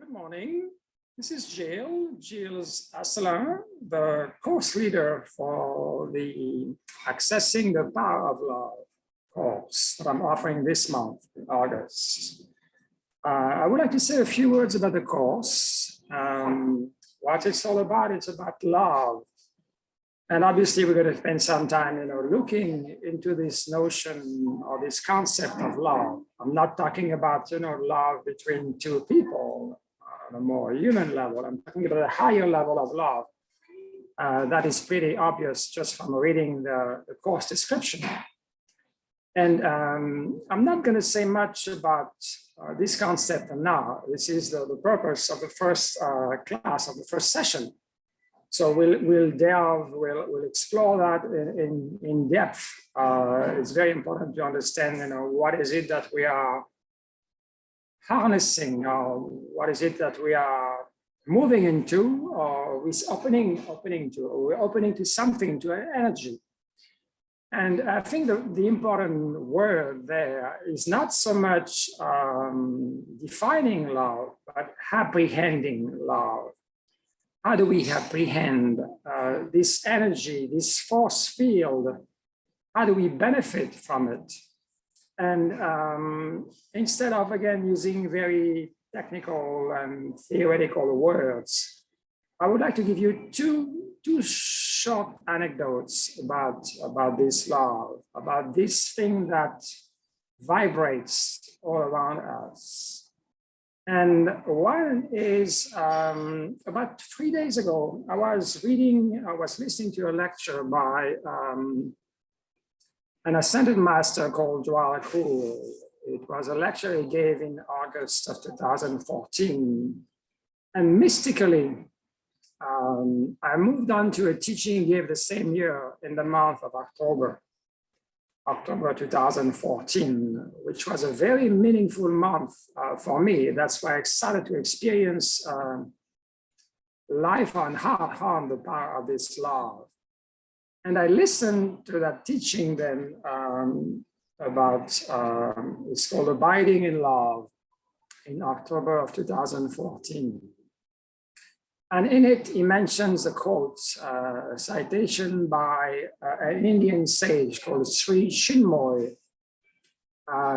Good morning. This is Gilles Asselin, the course leader for the Accessing the Power of Love course that I'm offering this month in August. I would like to say a few words about the course. What it's all about, it's about love. And obviously we're going to spend some time, looking into this notion or this concept of love. I'm not talking about, love between two people on a more human level. I'm talking about a higher level of love. That is pretty obvious just from reading the course description. And I'm not going to say much about this concept now. This is the purpose of the first class, of the first session. So we'll delve, we'll explore that in depth. It's very important to understand, what is it that we are harnessing, or what is it that we are moving into, or we're we're opening to something, to an energy. And I think the important word there is not so much defining love, but apprehending love. How do we apprehend this energy, this force field? How do we benefit from it? And instead of, again, using very technical and theoretical words, I would like to give you two short anecdotes about this love, about this thing that vibrates all around us. And one is about 3 days ago, I was listening to a lecture by an ascended master called Dwala Khul. It was a lecture he gave in August of 2014. And mystically, I moved on to a teaching he gave the same year in the month of October 2014, which was a very meaningful month for me. That's why I excited to experience life on heart, the power of this love. And I listened to that teaching then about, it's called Abiding in Love, in October of 2014. And in it, he mentions a quote, a citation by an Indian sage called Sri Chinmoy.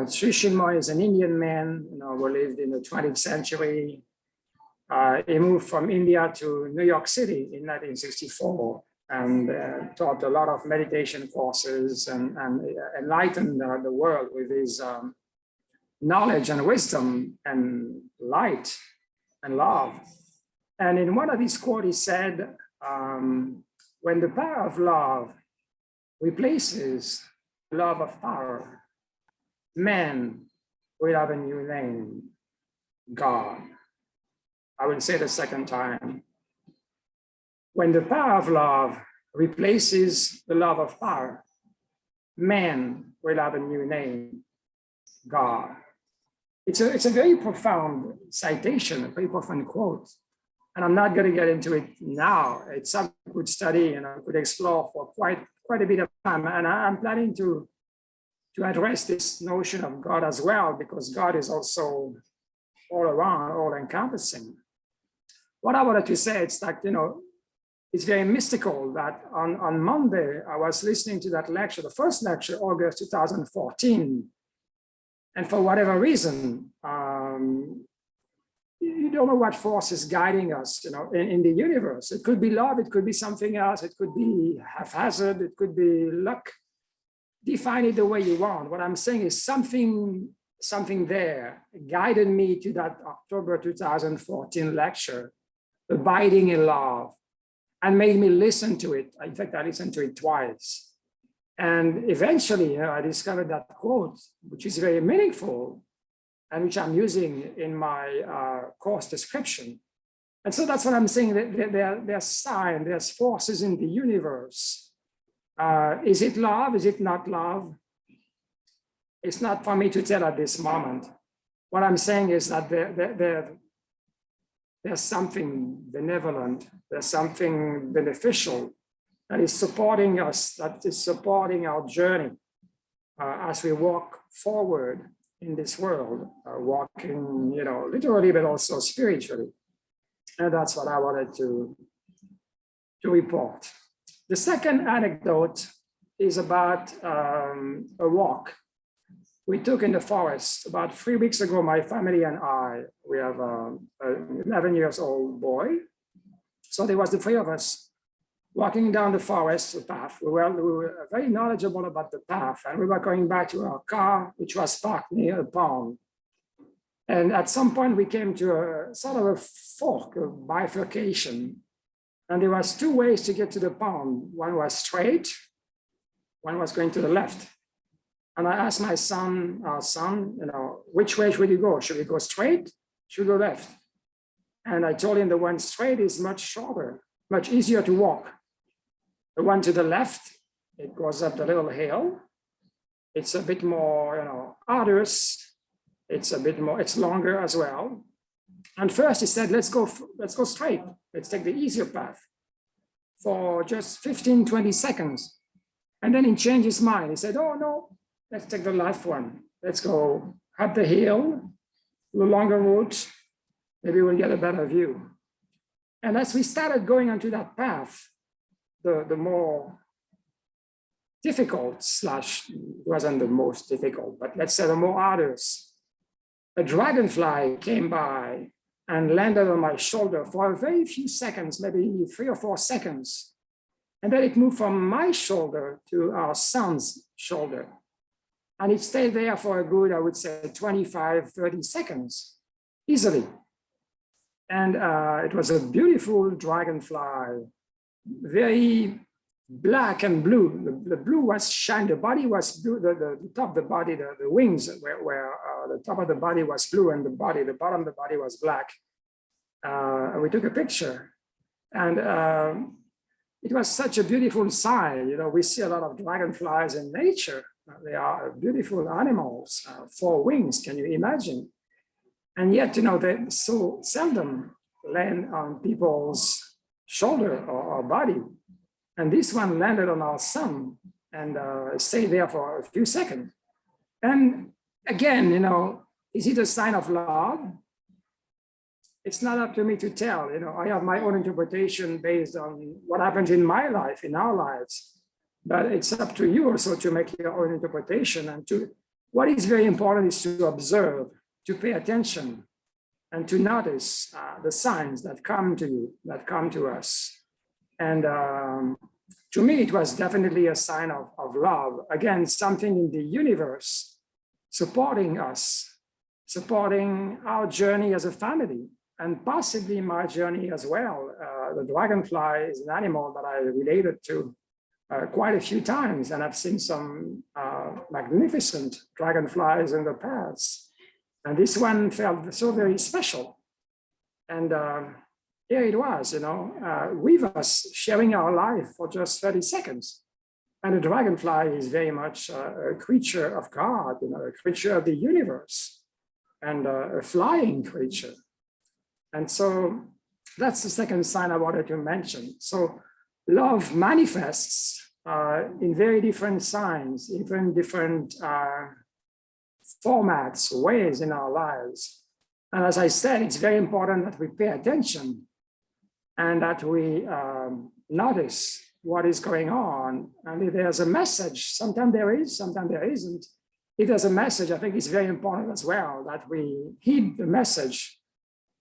Sri Chinmoy is an Indian man who lived in the 20th century. He moved from India to New York City in 1964 and taught a lot of meditation courses and enlightened the world with his knowledge and wisdom and light and love. And in one of his quotes, he said, when the power of love replaces the love of power, man will have a new name, God. I will say it a second time. When the power of love replaces the love of power, man will have a new name, God. It's a very profound citation, a very profound quote. And I'm not going to get into it now. It's something we could study and I could explore for quite a bit of time. And I'm planning to address this notion of God as well, because God is also all around, all encompassing. What I wanted to say, it's like, it's very mystical that on Monday, I was listening to that lecture, the first lecture, August 2014. And for whatever reason, you don't know what force is guiding us, in the universe. It could be love, it could be something else, it could be haphazard, it could be luck. Define it the way you want. What I'm saying is something there guided me to that October 2014 lecture, Abiding in Love, and made me listen to it. In fact, I listened to it twice. And eventually, I discovered that quote, which is very meaningful, and which I'm using in my course description. And so that's what I'm saying, there's signs, there's forces in the universe. Is it love? Is it not love? It's not for me to tell at this moment. What I'm saying is that there's something benevolent, there's something beneficial that is supporting us, that is supporting our journey as we walk forward in this world, walking, literally, but also spiritually. And that's what I wanted to report. The second anecdote is about a walk we took in the forest. About 3 weeks ago, my family and I, we have an 11 years old boy. So there was the three of us walking down the forest path. We were very knowledgeable about the path, and we were going back to our car, which was parked near a pond. And at some point, we came to a sort of a fork, a bifurcation. And there was two ways to get to the pond. One was straight, one was going to the left. And I asked our son, which way should we go? Should we go straight? Should we go left? And I told him the one straight is much shorter, much easier to walk. The one to the left, it goes up the little hill. It's a bit more, arduous. It's longer as well. And first he said, let's go straight. Let's take the easier path for just 15, 20 seconds. And then he changed his mind. He said, oh no, let's take the left one. Let's go up the hill, the longer route. Maybe we'll get a better view. And as we started going onto that path, the more difficult / wasn't the most difficult, but let's say the more arduous, a dragonfly came by and landed on my shoulder for a very few seconds, maybe 3 or 4 seconds. And then it moved from my shoulder to our son's shoulder. And it stayed there for a good, I would say, 25, 30 seconds, easily. And it was a beautiful dragonfly, very black and blue. The blue was shiny, the body was blue, the top of the body, the wings where the top of the body was blue and the bottom of the body was black. We took a picture, and it was such a beautiful sign. We see a lot of dragonflies in nature. They are beautiful animals, 4 wings, can you imagine? And yet, they so seldom land on people's shoulder or body. And this one landed on our son and stayed there for a few seconds. And again, is it a sign of love? It's not up to me to tell. I have my own interpretation based on what happened in my life, in our lives. But it's up to you also to make your own interpretation. And what is very important is to observe, to pay attention, and to notice the signs that come to you, that come to us. And to me, it was definitely a sign of love. Again, something in the universe supporting us, supporting our journey as a family, and possibly my journey as well. The dragonfly is an animal that I related to quite a few times, and I've seen some magnificent dragonflies in the past. And this one felt so very special. And here it was, with us, sharing our life for just 30 seconds. And the dragonfly is very much a creature of God, a creature of the universe, and a flying creature. And so that's the second sign I wanted to mention. So love manifests in very different signs, even different formats, ways in our lives. And as I said, it's very important that we pay attention and that we notice what is going on. And if there's a message, sometimes there is, sometimes there isn't. If there's a message, I think it's very important as well that we heed the message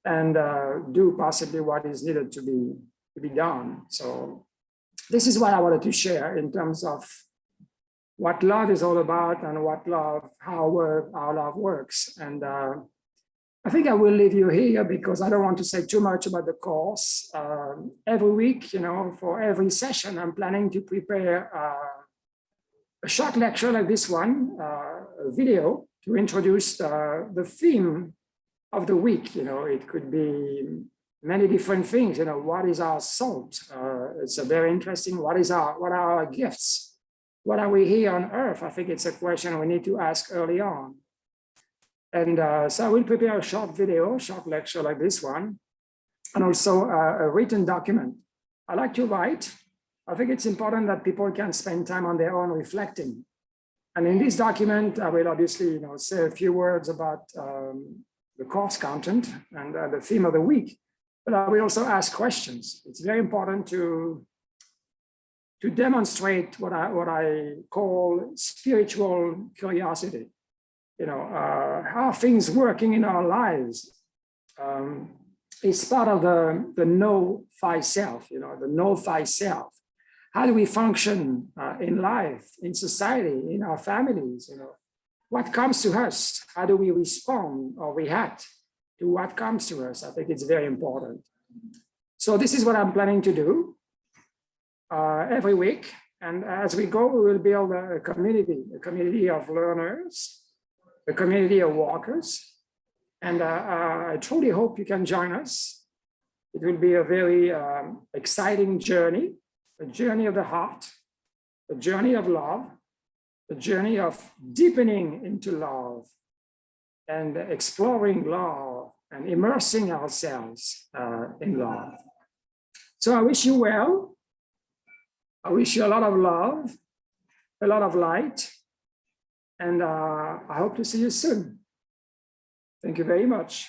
and do possibly what is needed to be done. So this is what I wanted to share in terms of what love is all about and how our love works. And I think I will leave you here because I don't want to say too much about the course. Every week, for every session, I'm planning to prepare a short lecture like this one, a video to introduce the theme of the week. It could be many different things. What is our salt? It's a very interesting. What are our gifts? What are we here on earth? I think it's a question we need to ask early on. And so I will prepare a short video, short lecture like this one, and also a written document. I like to write. I think it's important that people can spend time on their own reflecting And in this document, I will obviously say a few words about the course content and the theme of the week, but I will also ask questions. It's very important to demonstrate what I call spiritual curiosity. How are things working in our lives? It's part of the know thyself, the know thyself. How do we function in life, in society, in our families? What comes to us? How do we respond or react to what comes to us? I think it's very important. So this is what I'm planning to do every week. And as we go, we will build a community of learners, a community of walkers. And I truly hope you can join us. It will be a very exciting journey. A journey of the heart, a journey of love, a journey of deepening into love and exploring love and immersing ourselves in love. So I wish you well. I wish you a lot of love, a lot of light, and I hope to see you soon. Thank you very much.